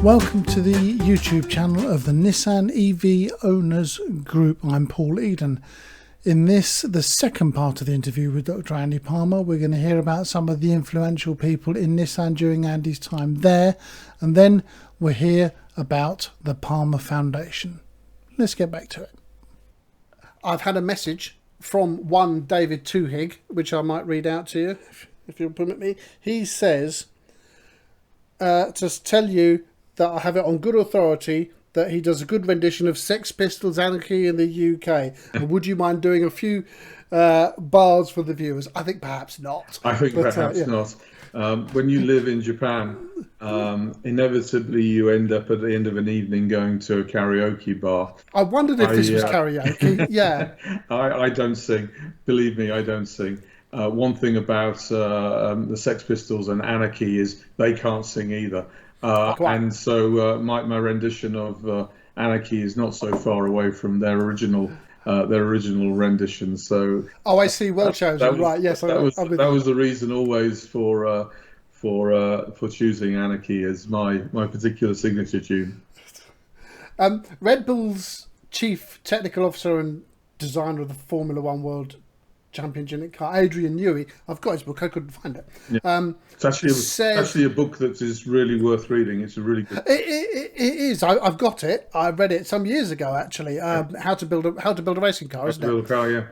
Welcome to the YouTube channel of the Nissan EV Owners Group. I'm Paul Eden. In this, the second part of the interview with Dr. Andy Palmer, we're going to hear about some of the influential people in Nissan during Andy's time there, and then we'll hear about the Palmer Foundation. Let's get back to it. I've had a message from one David Tuhig, which I might read out to you, if you'll permit me. He says, to tell you that I have it on good authority that he does a good rendition of Sex Pistols' Anarchy in the UK. And would you mind doing a few bars for the viewers? I think perhaps not. I think perhaps not. When you live in Japan, inevitably you end up at the end of an evening going to a karaoke bar. I wondered if this was karaoke. Yeah. I don't sing. Believe me, I don't sing. One thing about the Sex Pistols and Anarchy is they can't sing either. And so my rendition of Anarchy is not so far away from their original rendition. So I see. Well chosen. Right? Yes. That was the reason always for choosing Anarchy as my particular signature tune. Red Bull's chief technical officer and designer of the Formula One World Championship car, Adrian Newey. I've got his book. I couldn't find it. Yeah. It's actually a book that is really worth reading. It's a really good. It is. I've got it. I read it some years ago. Actually, how to build a racing car. Isn't it? Build a car, yeah.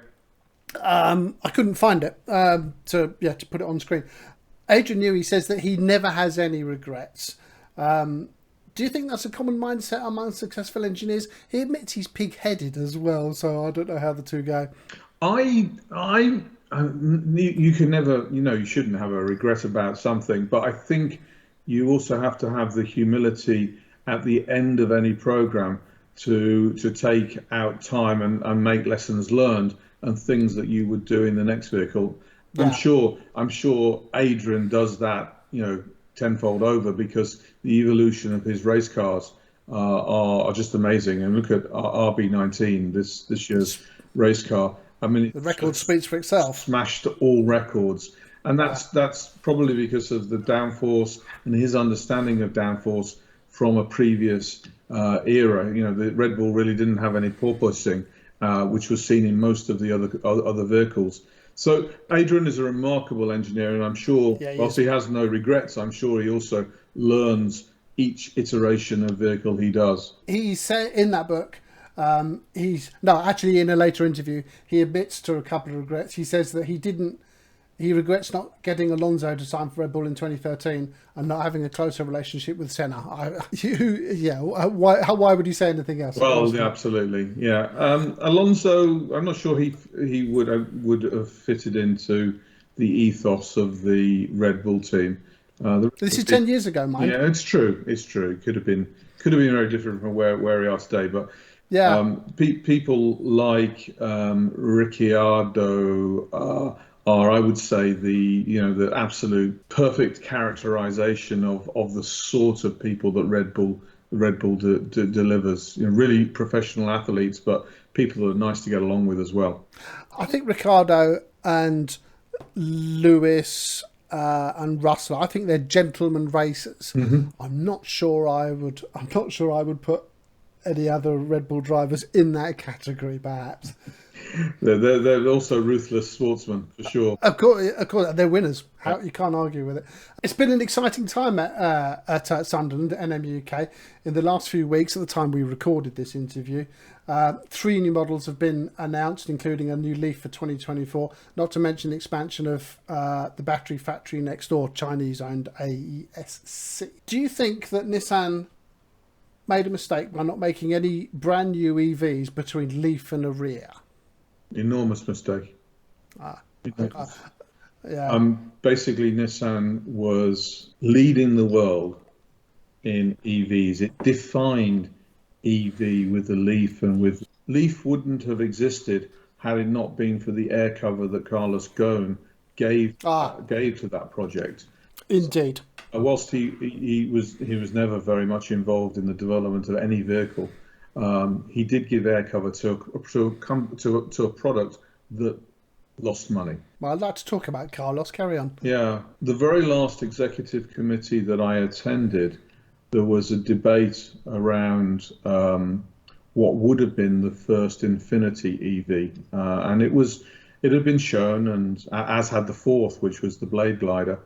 I couldn't find it to put it on screen. Adrian Newey says that he never has any regrets. Do you think that's a common mindset among successful engineers? He admits he's pig-headed as well, so I don't know how the two go. You can never, you shouldn't have a regret about something, but I think you also have to have the humility at the end of any program to take out time and make lessons learned and things that you would do in the next vehicle. Yeah. I'm sure Adrian does that, tenfold over, because the evolution of his race cars are just amazing. And look at RB19, this year's race car. I mean, the record speaks for itself. Smashed all records, and that's probably because of the downforce and his understanding of downforce from a previous era. The Red Bull really didn't have any porpoising, which was seen in most of the other vehicles. So Adrian is a remarkable engineer, and I'm sure, whilst he has no regrets, I'm sure he also learns each iteration of vehicle he does. He said in that book. In a later interview, he admits to a couple of regrets. He says that he regrets not getting Alonso to sign for Red Bull in 2013 and not having a closer relationship with Senna. Why would you say anything else? Well, absolutely, yeah. Alonso, I'm not sure he would have fitted into the ethos of the Red Bull team. This is 10 years ago, Mike. Yeah, it's true. It could have been very different from where we are today, but. Yeah. People like Ricciardo are, I would say, the absolute perfect characterization of the sort of people that Red Bull delivers. Really professional athletes, but people that are nice to get along with as well. I think Ricciardo and Lewis and Russell, I think they're gentleman racers. Mm-hmm. I'm not sure I would put any other Red Bull drivers in that category, perhaps. They're also ruthless sportsmen, for sure. Of course, they're winners. You can't argue with it. It's been an exciting time at Sunderland, NM UK. In the last few weeks, at the time we recorded this interview, 3 new models have been announced, including a new Leaf for 2024, not to mention the expansion of the battery factory next door, Chinese-owned AESC. Do you think that Nissan made a mistake by not making any brand new EVs between Leaf and ARIYA? Enormous mistake. Yeah. Basically, Nissan was leading the world in EVs. It defined EV with the Leaf, and with Leaf wouldn't have existed had it not been for the air cover that Carlos Ghosn gave to that project. Indeed. Whilst he was never very much involved in the development of any vehicle, he did give air cover to a product that lost money. Well, I'd like to talk about Carlos. Carry on. Yeah, the very last executive committee that I attended there was a debate around what would have been the first Infinity EV, and it had been shown, and as had the fourth, which was the Blade Glider,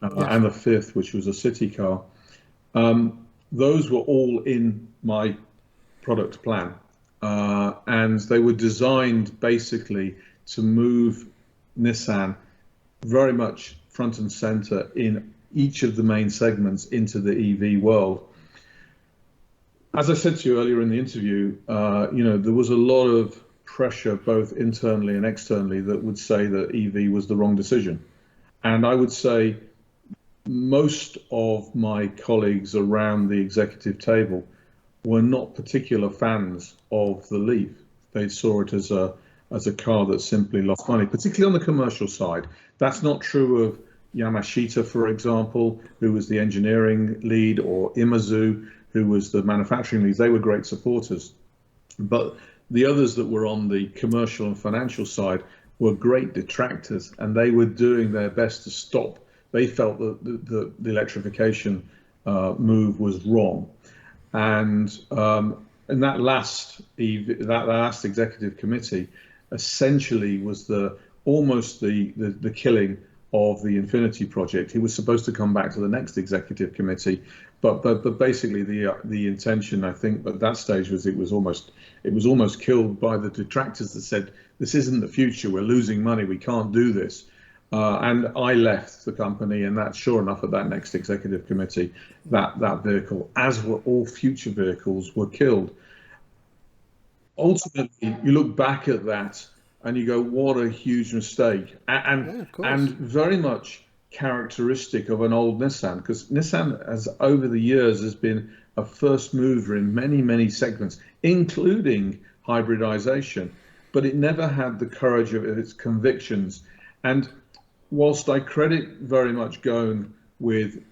Yes. and the fifth, which was a city car. Those were all in my product plan, and they were designed basically to move Nissan very much front and center in each of the main segments into the EV world. As I said to you earlier in the interview, there was a lot of pressure both internally and externally that would say that EV was the wrong decision. And I would say most of my colleagues around the executive table were not particular fans of the Leaf. They saw it as a car that simply lost money, particularly on the commercial side. That's not true of Yamashita, for example, who was the engineering lead, or Imazu, who was the manufacturing lead. They were great supporters. But the others that were on the commercial and financial side were great detractors, and they were doing their best to stop. They felt that the electrification move was wrong. And in that last executive committee, essentially was almost the killing of the Infinity project. He was supposed to come back to the next executive committee, but basically the intention, I think, at that stage was it was almost killed by the detractors that said, this isn't the future, we're losing money, we can't do this. And I left the company, and that, sure enough, at that next executive committee, that vehicle, as were all future vehicles, were killed. Ultimately, you look back at that and you go, what a huge mistake. And very much characteristic of an old Nissan, because Nissan over the years has been a first mover in many, many segments, including hybridization, but it never had the courage of its convictions. And whilst I credit very much Ghosn with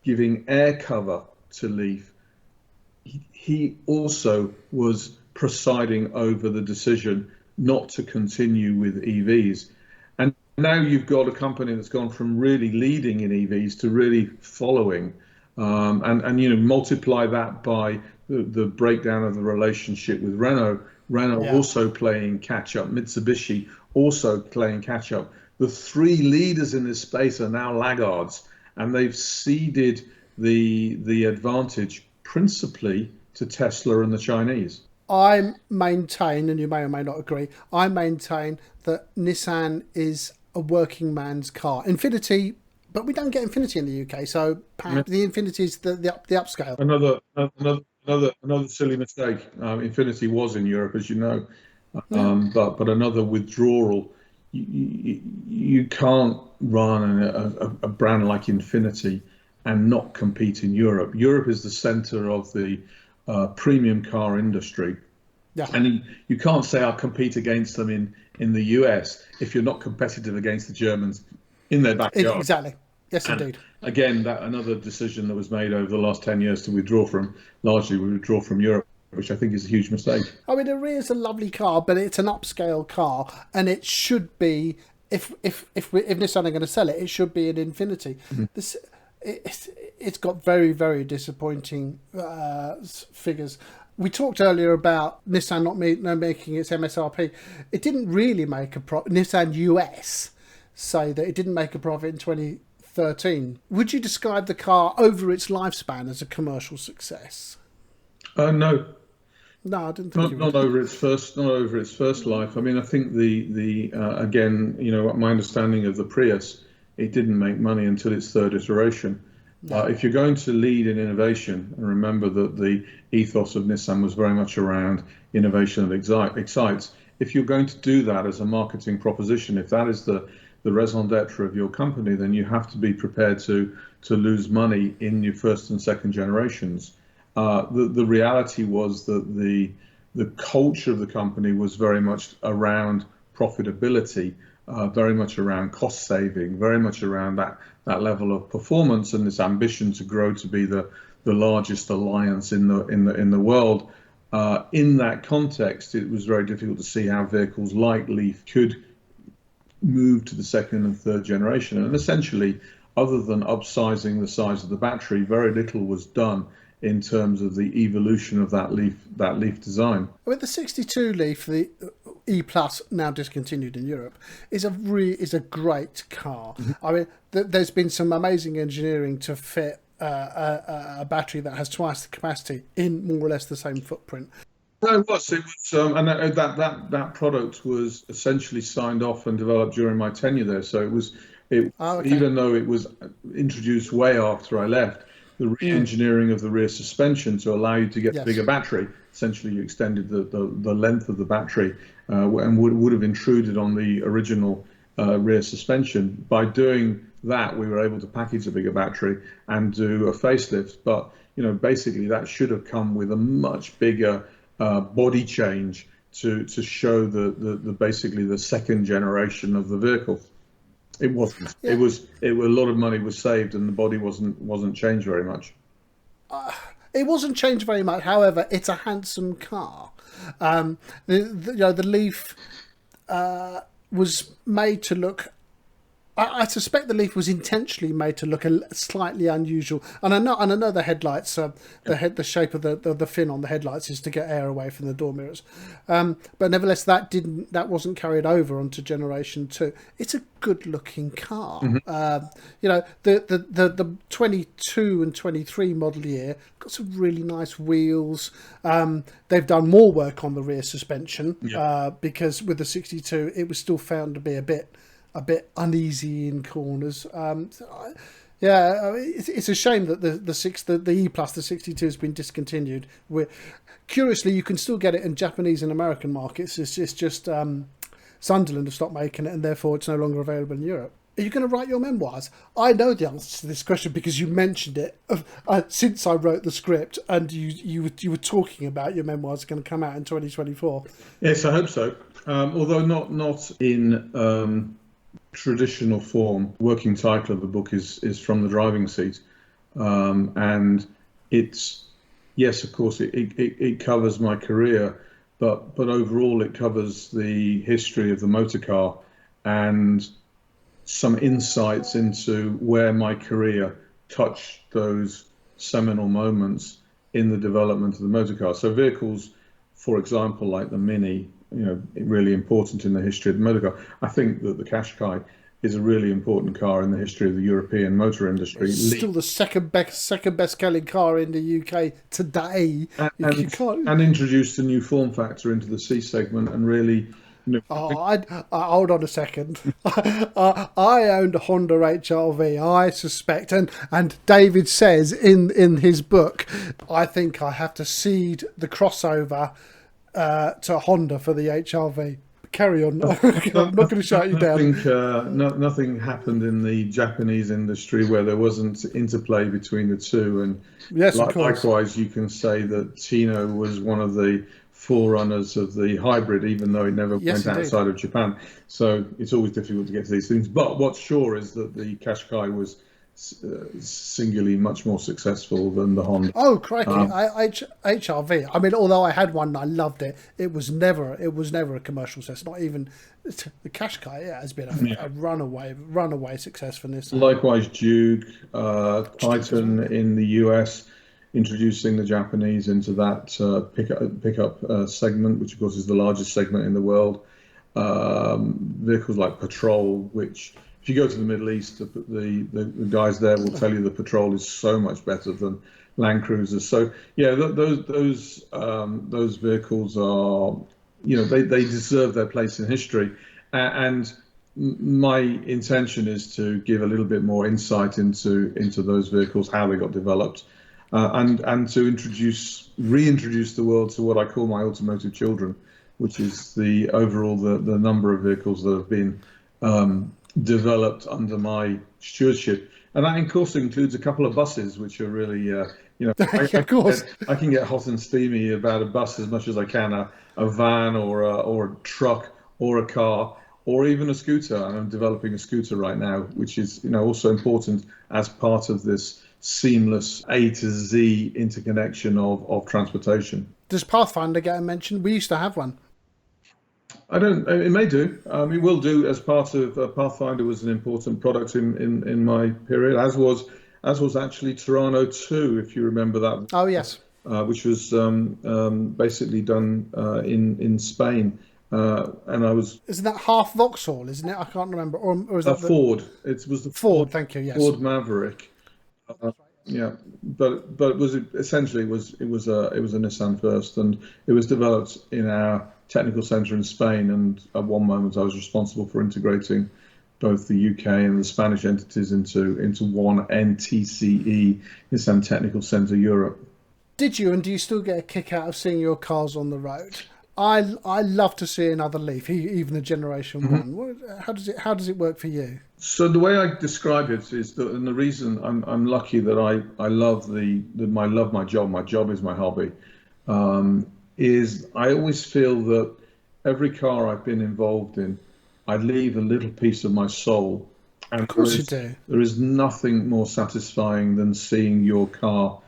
giving air cover to Leaf, he also was presiding over the decision not to continue with EVs. And now you've got a company that's gone from really leading in EVs to really following, and multiply that by the breakdown of the relationship with Renault. Renault also playing catch up, Mitsubishi also playing catch up. The three leaders in this space are now laggards, and they've ceded the advantage principally to Tesla and the Chinese. I maintain, and you may or may not agree, I maintain that Nissan is a working man's car. Infinity, but we don't get Infinity in the UK, so perhaps the Infinity is the upscale. Another silly mistake. Infinity was in Europe, as you know, but another withdrawal. You can't run a brand like Infinity and not compete in Europe. Europe is the center of the premium car industry. And you can't say I'll compete against them in the US if you're not competitive against the Germans in their backyard. Exactly. Yes, indeed. Again, that another decision that was made over the last 10 years to withdraw from Europe, which I think is a huge mistake. I mean, ARIYA is a lovely car, but it's an upscale car, and it should be, if Nissan are going to sell it, it should be an Infinity. It's got very, very disappointing figures. We talked earlier about Nissan not making its MSRP. It didn't really make a profit. Nissan US say that it didn't make a profit in 2013. Would you describe the car over its lifespan as a commercial success? No. No, I didn't think not over its first life. I mean, I think again, my understanding of the Prius, it didn't make money until its third iteration. If you're going to lead in innovation, and remember that the ethos of Nissan was very much around innovation that excites. If you're going to do that as a marketing proposition, if that is the raison d'etre of your company, then you have to be prepared to lose money in your first and second generations. The reality was that the culture of the company was very much around profitability, very much around cost saving, very much around that level of performance, and this ambition to grow to be the largest alliance in the world. In that context, it was very difficult to see how vehicles like Leaf could move to the second and third generation. And essentially, other than upsizing the size of the battery, very little was done in terms of the evolution of that Leaf design. With the 62 Leaf, the E Plus, now discontinued in Europe, is a great car. I mean, there's been some amazing engineering to fit a battery that has twice the capacity in more or less the same footprint. No, it was, and that product was essentially signed off and developed during my tenure there. So Oh, okay. even though it was introduced way after I left, the re-engineering of the rear suspension to allow you to get a bigger battery. Essentially, you extended the length of the battery and would have intruded on the original rear suspension. By doing that, we were able to package a bigger battery and do a facelift. But basically, that should have come with a much bigger body change to show basically the second generation of the vehicle. It wasn't. Yeah. A lot of money was saved, and the body wasn't changed very much. It wasn't changed very much. However, it's a handsome car. The Leaf was made to look. I suspect the Leaf was intentionally made to look slightly unusual, and I know the headlights, the shape of the fin on the headlights is to get air away from the door mirrors, but nevertheless that wasn't carried over onto Generation 2. It's a good looking car. The 22 and 23 model year got some really nice wheels. They've done more work on the rear suspension because with the 62 it was still found to be a bit uneasy in corners. It's a shame that the E Plus, the 62, has been discontinued. Curiously, you can still get it in Japanese and American markets. It's just Sunderland have stopped making it, and therefore it's no longer available in Europe. Are you going to write your memoirs? I know the answer to this question because you mentioned it since I wrote the script, and you were talking about your memoirs are going to come out in 2024. Yes, I hope so. Although not in traditional form. Working title of the book is From the Driving Seat, and it's, yes, of course it covers my career, but overall it covers the history of the motor car and some insights into where my career touched those seminal moments in the development of the motor car. So vehicles, for example, like the Mini, really important in the history of the motor car. I think that the Qashqai is a really important car in the history of the European motor industry. It's still the second best selling car in the UK today. And introduced a new form factor into the C segment and really. Hold on a second. I owned a Honda HRV. I suspect, and David says in his book, I think I have to cede the crossover to Honda for the HRV. Carry on. I'm not going to shut you down. Nothing happened in the Japanese industry where there wasn't interplay between the two. And yes, of course. Likewise, you can say that Tino was one of the forerunners of the hybrid, even though it never went outside of Japan. So it's always difficult to get to these things. But what's sure is that the Qashqai was singularly much more successful than the Honda. Oh, crikey! HRV. I mean, although I had one and I loved it, it was never a commercial success. Not even the Qashqai. Has been a runaway success for Nissan. Likewise, Duke, Titan in the US, introducing the Japanese into that pickup segment, which of course is the largest segment in the world. Vehicles like Patrol, which, if you go to the Middle East, the guys there will tell you the Patrol is so much better than Land Cruisers. So yeah, those vehicles are, they deserve their place in history. And my intention is to give a little bit more insight into those vehicles, how they got developed, and to reintroduce the world to what I call my automotive children, which is the number of vehicles that have been developed under my stewardship. And that, of course, includes a couple of buses, which are really, of course. I can get hot and steamy about a bus as much as I can, a van or a truck or a car or even a scooter. And I'm developing a scooter right now, which is, also important as part of this seamless A to Z interconnection of transportation. Does Pathfinder get a mention? We used to have one. I don't. It may do. It will do as part of Pathfinder was an important product in my period, as was actually Toronto 2, if you remember that, Oh yes. which was basically done in Spain, and I was Isn't that half Vauxhall, isn't it? I can't remember. Or is that the Ford. It was the Ford? Thank you. Yes. Ford Maverick. Yeah, but it was essentially it was a Nissan first, and it was developed in our technical centre in Spain. And at one moment, I was responsible for integrating both the UK and the Spanish entities into one NTCE, Nissan Technical Centre Europe. Did you, and do you still get a kick out of seeing your cars on the road? I love to see another Leaf, even the Generation One. How does it work for you? So the way I describe it is that, and the reason I'm lucky that I love my job. My job is my hobby. Is I always feel that every car I've been involved in, I leave a little piece of my soul. And Of course you do. there is nothing more satisfying than seeing your car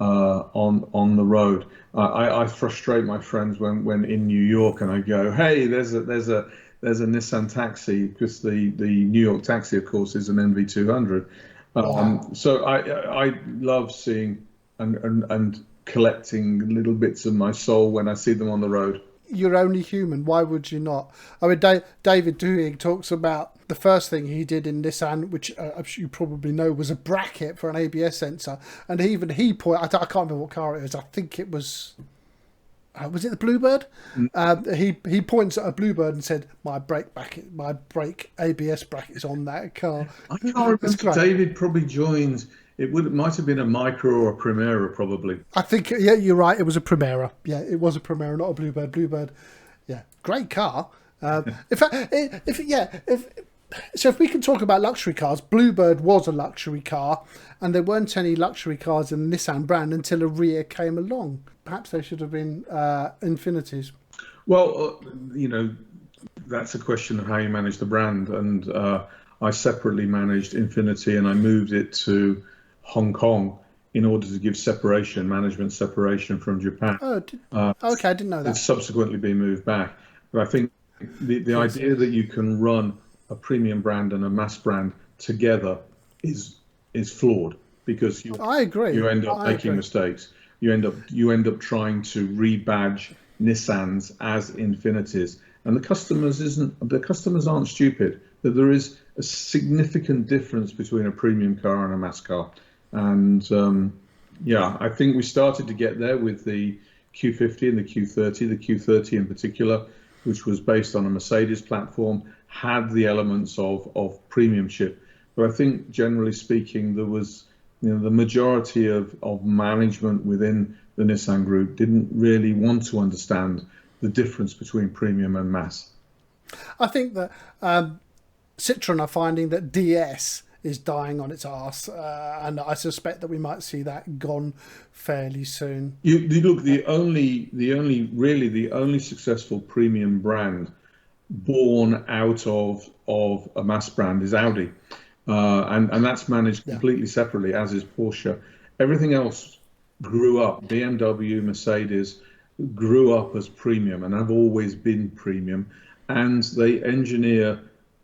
on the road. I frustrate my friends when in New York, and I go, hey, there's a Nissan taxi, because the New York taxi, of course, is an NV200. Wow. So I love seeing and collecting little bits of my soul when I see them on the road. You're only human. Why would you not? I mean, David Dewey talks about the first thing he did in Nissan, which you probably know, was a bracket for an ABS sensor. And he I can't remember what car it was. I think it was. Was it the Bluebird? He points at a Bluebird and said, "My brake ABS bracket is on that car." I can't remember. David probably joined. It might have been a Micra or a Primera, probably. I think, yeah, you're right. It was a Primera. Yeah, it was a Primera, not a Bluebird. Bluebird, yeah, great car. In fact, so if we can talk about luxury cars, Bluebird was a luxury car, and there weren't any luxury cars in the Nissan brand until ARIYA came along. Perhaps they should have been Infinitis. Well, that's a question of how you manage the brand, and I separately managed Infiniti, and I moved it to Hong Kong in order to give management separation from Japan. Oh, okay, I didn't know that. It's subsequently been moved back. But I think the idea that you can run a premium brand and a mass brand together is flawed, because I agree. You end up making mistakes. You end up trying to rebadge Nissans as Infinitis, and the customers aren't stupid. That there is a significant difference between a premium car and a mass car. And I think we started to get there with the Q50 and the Q30. The Q30 in particular, which was based on a Mercedes platform, had the elements of premiumship. But I think, generally speaking, there was, the majority of management within the Nissan Group didn't really want to understand the difference between premium and mass. I think that Citroën are finding that DS is dying on its arse, and I suspect that we might see that gone fairly soon. You look, the only successful premium brand born out of a mass brand is Audi, and that's managed completely separately, as is Porsche. Everything else grew up. BMW, Mercedes grew up as premium and have always been premium, and they engineer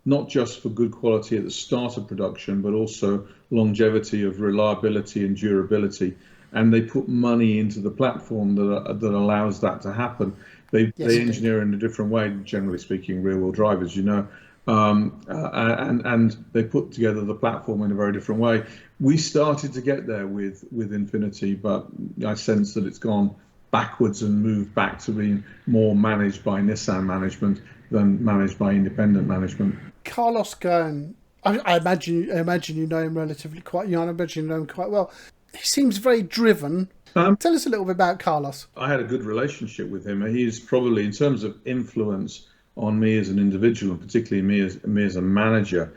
not just for good quality at the start of production, but also longevity of reliability and durability. And they put money into the platform that allows that to happen. They engineer in a different way, generally speaking, rear-wheel drive, as you know, and they put together the platform in a very different way. We started to get there with Infiniti, but I sense that it's gone backwards and moved back to being more managed by Nissan management than managed by independent management. Carlos Ghosn, I imagine you know him relatively quite young. I imagine you know him quite well. He seems very driven. Tell us a little bit about Carlos. I had a good relationship with him. He's probably, in terms of influence on me as an individual, and particularly me as a manager,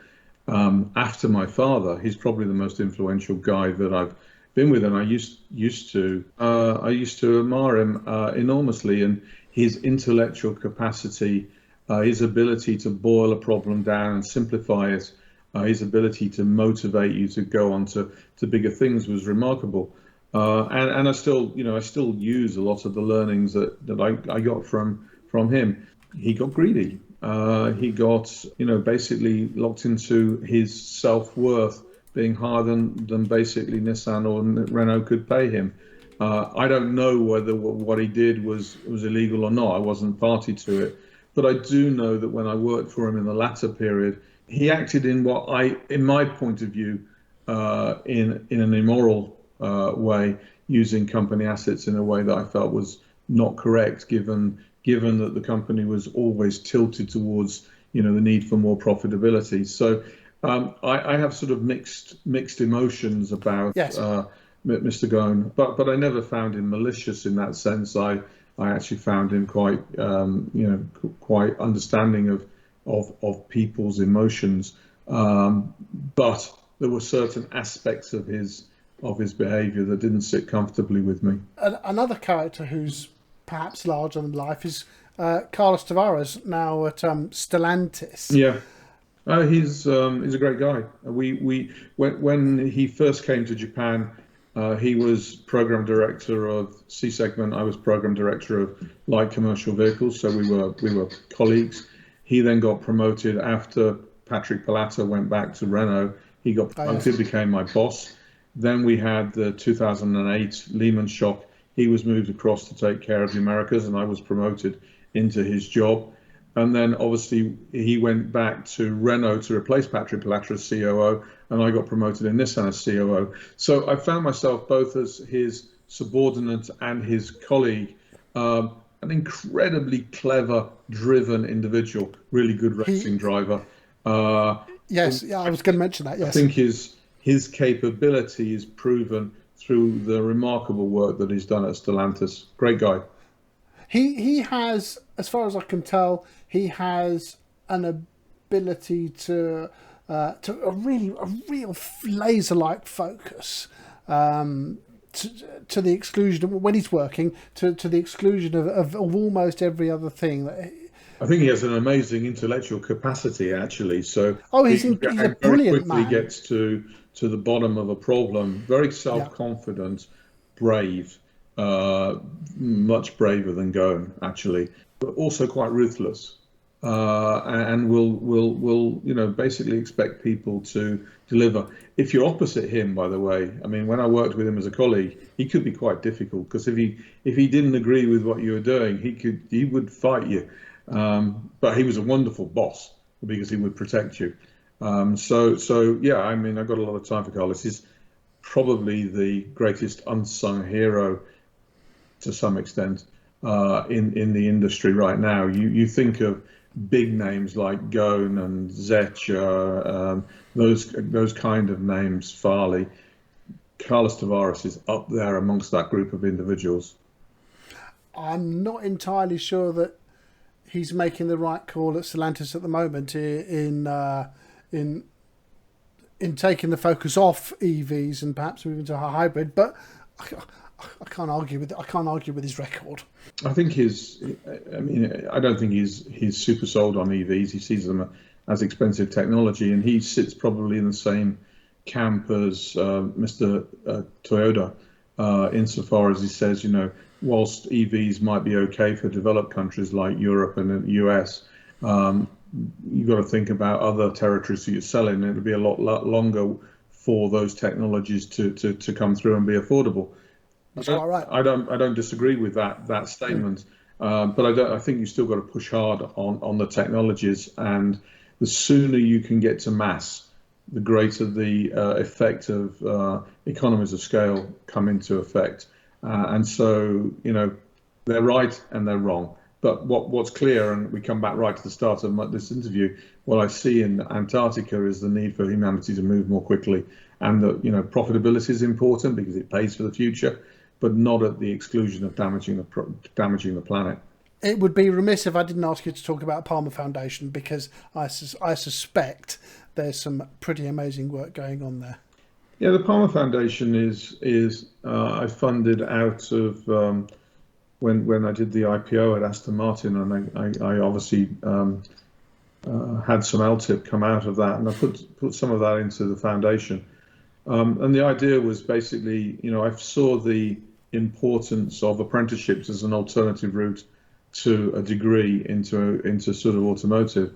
after my father, he's probably the most influential guy that I've been with. And I used to admire him enormously, and his intellectual capacity, his ability to boil a problem down and simplify it, his ability to motivate you to go on to bigger things was remarkable. And I still use a lot of the learnings that I got from him. he got greedy. He got, basically locked into his self-worth being higher than basically Nissan or Renault could pay him. I don't know whether what he did was illegal or not. I wasn't party to it, but I do know that when I worked for him in the latter period, he acted in in my point of view, in an immoral way, using company assets in a way that I felt was not correct, given that the company was always tilted towards, the need for more profitability. So I have sort of mixed emotions about Yes. Mr. Ghosn, but I never found him malicious in that sense. I actually found him quite quite understanding of people's emotions. But there were certain aspects of his behaviour that didn't sit comfortably with me. Another character who's perhaps larger than life is Carlos Tavares, now at Stellantis. Yeah. He's a great guy. When he first came to Japan, he was program director of C segment. I was program director of light commercial vehicles, so we were colleagues. He then got promoted after Patrick Palata went back to Renault. He got promoted, became my boss. Then we had the 2008 Lehman shock. He was moved across to take care of the Americas, and I was promoted into his job. And then obviously he went back to Renault to replace Patrick Palatra as COO, and I got promoted in Nissan as COO. So I found myself both as his subordinate and his colleague, an incredibly clever, driven individual, really good racing driver. Yes, yeah, I was going to mention that. Yes, I think his capability is proven through the remarkable work that he's done at Stellantis. Great guy. He has, as far as I can tell, he has an ability to a real laser-like focus, to the exclusion of, when he's working, to the exclusion of almost every other thing. I think he has an amazing intellectual capacity, actually. So he's a brilliant very quickly man. Gets to the bottom of a problem. Very self-confident, brave, much braver than Ghosn, actually, but also quite ruthless, and will basically expect people to deliver. If you're opposite him, by the way, I mean, when I worked with him as a colleague, he could be quite difficult, because if he didn't agree with what you were doing, he would fight you. But he was a wonderful boss, because he would protect you. So yeah, I mean, I've got a lot of time for Carlos. He's probably the greatest unsung hero to some extent in the industry right now. You think of big names like Ghosn and Zecha, those kind of names, Farley. Carlos Tavares is up there amongst that group of individuals. I'm not entirely sure that he's making the right call at Stellantis at the moment in taking the focus off EVs and perhaps moving to a hybrid, but I can't argue with his record. I think I don't think he's super sold on EVs. He sees them as expensive technology, and he sits probably in the same camp as Mr. Toyota, insofar as he says, whilst EVs might be okay for developed countries like Europe and the US, you've got to think about other territories that you're selling. It'll be a lot longer for those technologies to come through and be affordable. That's quite right. I don't disagree with that statement, but I think you still got to push hard on the technologies, and the sooner you can get to mass, the greater the effect of economies of scale come into effect. And so, they're right and they're wrong. But what's clear, and we come back right to the start of this interview, what I see in Antarctica is the need for humanity to move more quickly, and that profitability is important because it pays for the future, but not at the exclusion of damaging the planet. It would be remiss if I didn't ask you to talk about Palmer Foundation, because I suspect there's some pretty amazing work going on there. Yeah, the Palmer Foundation is I funded out of when I did the IPO at Aston Martin, and I obviously had some LTIP come out of that, and I put some of that into the foundation. And the idea was basically, I saw the importance of apprenticeships as an alternative route to a degree into sort of automotive.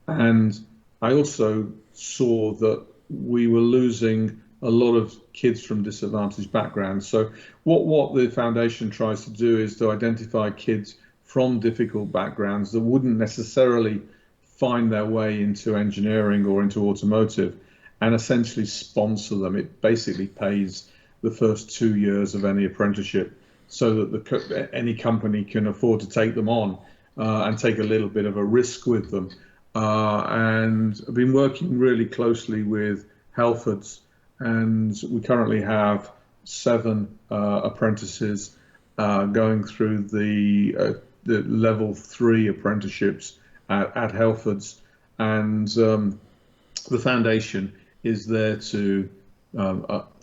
And I also saw that we were losing a lot of kids from disadvantaged backgrounds. So what the foundation tries to do is to identify kids from difficult backgrounds that wouldn't necessarily find their way into engineering or into automotive, and essentially sponsor them. It basically pays the first 2 years of any apprenticeship, so that any company can afford to take them on and take a little bit of a risk with them. And I've been working really closely with Halfords, and we currently have 7 apprentices going through the level 3 apprenticeships at Halfords, and the foundation is there to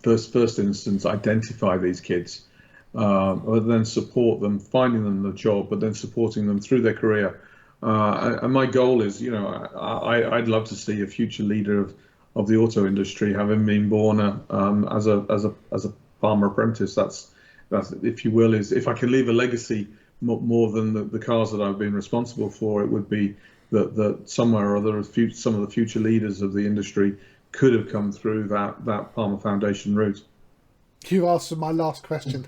first instance identify these kids, but then support them, finding them the job, but then supporting them through their career. And my goal is, I'd love to see a future leader of the auto industry having been born as a Palmer apprentice. That's if you will, is if I can leave a legacy more than the cars that I've been responsible for, it would be that somewhere or other some of the future leaders of the industry could have come through that Palmer Foundation route. You answered my last question.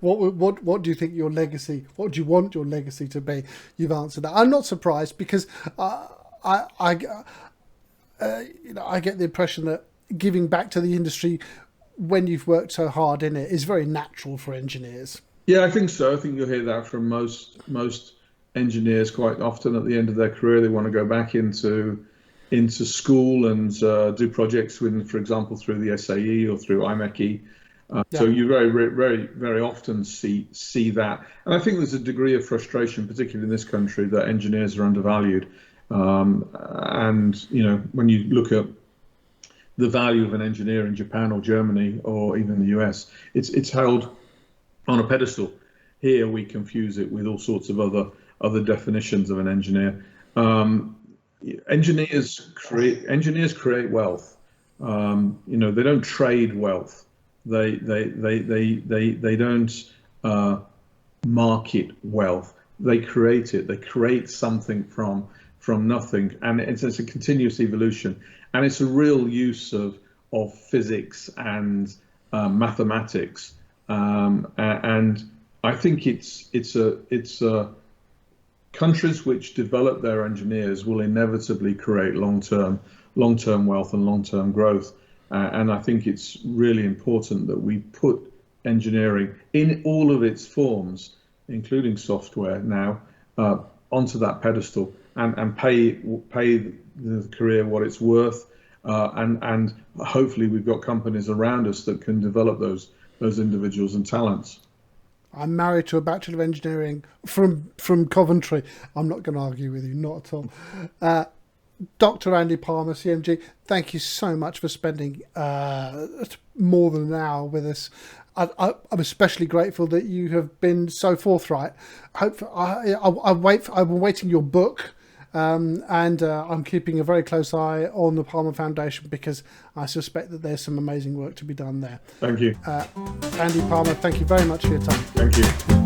What do you think your legacy? What do you want your legacy to be? You've answered that. I'm not surprised, because I get the impression that giving back to the industry when you've worked so hard in it is very natural for engineers. Yeah, I think so. I think you'll hear that from most engineers quite often. At the end of their career, they want to go back into school and do projects with, for example, through the SAE or through IMECE. So you very often see that, and I think there's a degree of frustration, particularly in this country, that engineers are undervalued. And when you look at the value of an engineer in Japan or Germany or even the US, it's held on a pedestal. Here we confuse it with all sorts of other definitions of an engineer. Engineers create wealth. They don't trade wealth. They don't market wealth. They create it. They create something from nothing, and it's a continuous evolution, and it's a real use of physics and mathematics, and I think it's countries which develop their engineers will inevitably create long-term wealth and long-term growth. And I think it's really important that we put engineering in all of its forms, including software now, onto that pedestal, and pay the career what it's worth. And hopefully we've got companies around us that can develop those individuals and talents. I'm married to a Bachelor of Engineering from Coventry. I'm not going to argue with you, not at all. Dr. Andy Palmer, CMG, thank you so much for spending more than an hour with us. I'm especially grateful that you have been so forthright. I'm awaiting your book, and I'm keeping a very close eye on the Palmer Foundation, because I suspect that there's some amazing work to be done there. Thank you. Andy Palmer, thank you very much for your time. Thank you.